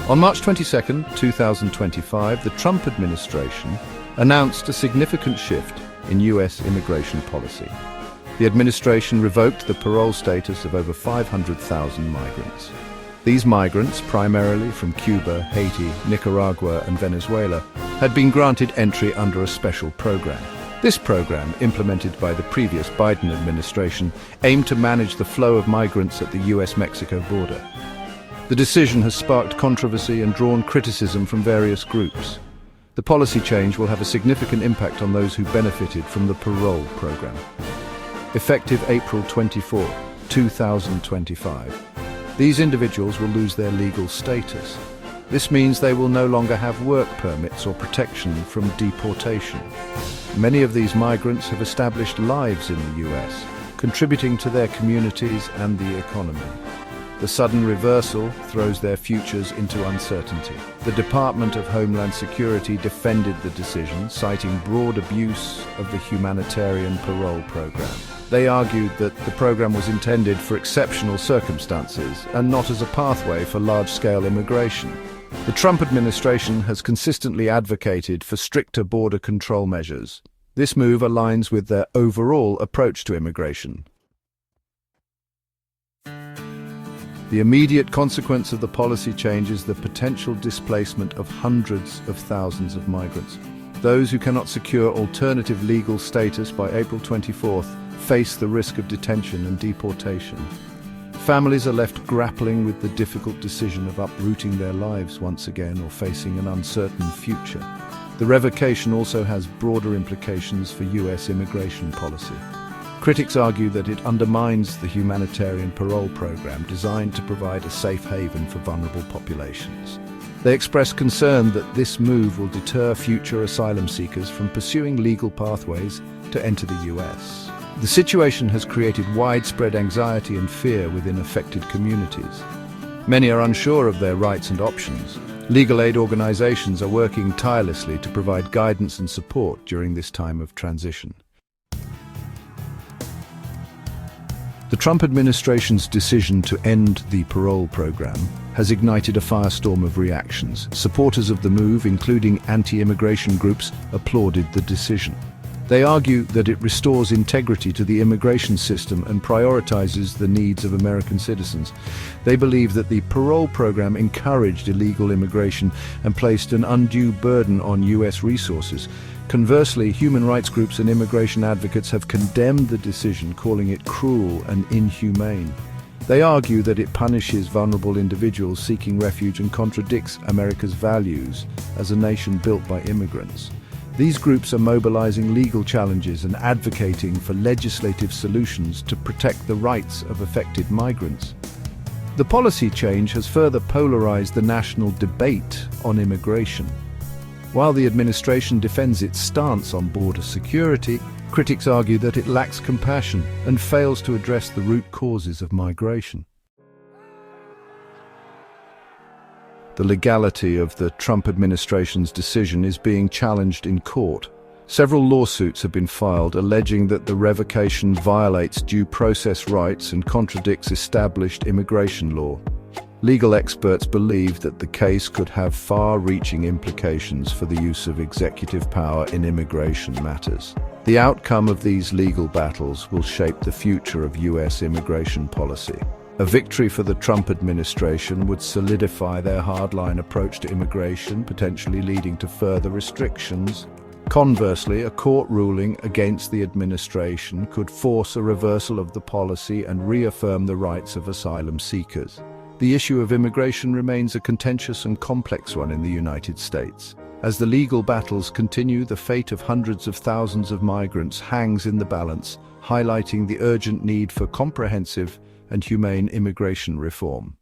On March 22, 2025, the Trump administration announced a significant shift in U.S. immigration policy. The administration revoked the parole status of over 500,000 migrants. These migrants, primarily from Cuba, Haiti, Nicaragua, and Venezuela, had been granted entry under a special program. This program, implemented by the previous Biden administration, aimed to manage the flow of migrants at the U.S.-Mexico border. The decision has sparked controversy and drawn criticism from various groups. The policy change will have a significant impact on those who benefited from the parole program. Effective April 24, 2025, these individuals will lose their legal status. This means they will no longer have work permits or protection from deportation. Many of these migrants have established lives in the U.S., contributing to their communities and the economy. The sudden reversal throws their futures into uncertainty. The Department of Homeland Security defended the decision, citing broad abuse of the humanitarian parole program. They argued that the program was intended for exceptional circumstances and not as a pathway for large-scale immigration. The Trump administration has consistently advocated for stricter border control measures. This move aligns with their overall approach to immigration. The immediate consequence of the policy change is the potential displacement of hundreds of thousands of migrants. Those who cannot secure alternative legal status by April 24th face the risk of detention and deportation. Families are left grappling with the difficult decision of uprooting their lives once again or facing an uncertain future. The revocation also has broader implications for U.S. immigration policy. Critics argue that it undermines the humanitarian parole program designed to provide a safe haven for vulnerable populations. They express concern that this move will deter future asylum seekers from pursuing legal pathways to enter the U.S. The situation has created widespread anxiety and fear within affected communities. Many are unsure of their rights and options. Legal aid organizations are working tirelessly to provide guidance and support during this time of transition. The Trump administration's decision to end the parole program has ignited a firestorm of reactions. Supporters of the move, including anti-immigration groups, applauded the decision. They argue that it restores integrity to the immigration system and prioritizes the needs of American citizens. They believe that the parole program encouraged illegal immigration and placed an undue burden on U.S. resources. Conversely, human rights groups and immigration advocates have condemned the decision, calling it cruel and inhumane. They argue that it punishes vulnerable individuals seeking refuge and contradicts America's values as a nation built by immigrants. These groups are mobilizing legal challenges and advocating for legislative solutions to protect the rights of affected migrants. The policy change has further polarized the national debate on immigration. While the administration defends its stance on border security, critics argue that it lacks compassion and fails to address the root causes of migration. The legality of the Trump administration's decision is being challenged in court. Several lawsuits have been filed alleging that the revocation violates due process rights and contradicts established immigration law. Legal experts believe that the case could have far-reaching implications for the use of executive power in immigration matters. The outcome of these legal battles will shape the future of U.S. immigration policy. A victory for the Trump administration would solidify their hardline approach to immigration, potentially leading to further restrictions. Conversely, a court ruling against the administration could force a reversal of the policy and reaffirm the rights of asylum seekers. The issue of immigration remains a contentious and complex one in the United States. As the legal battles continue, the fate of hundreds of thousands of migrants hangs in the balance, highlighting the urgent need for comprehensive and humane immigration reform.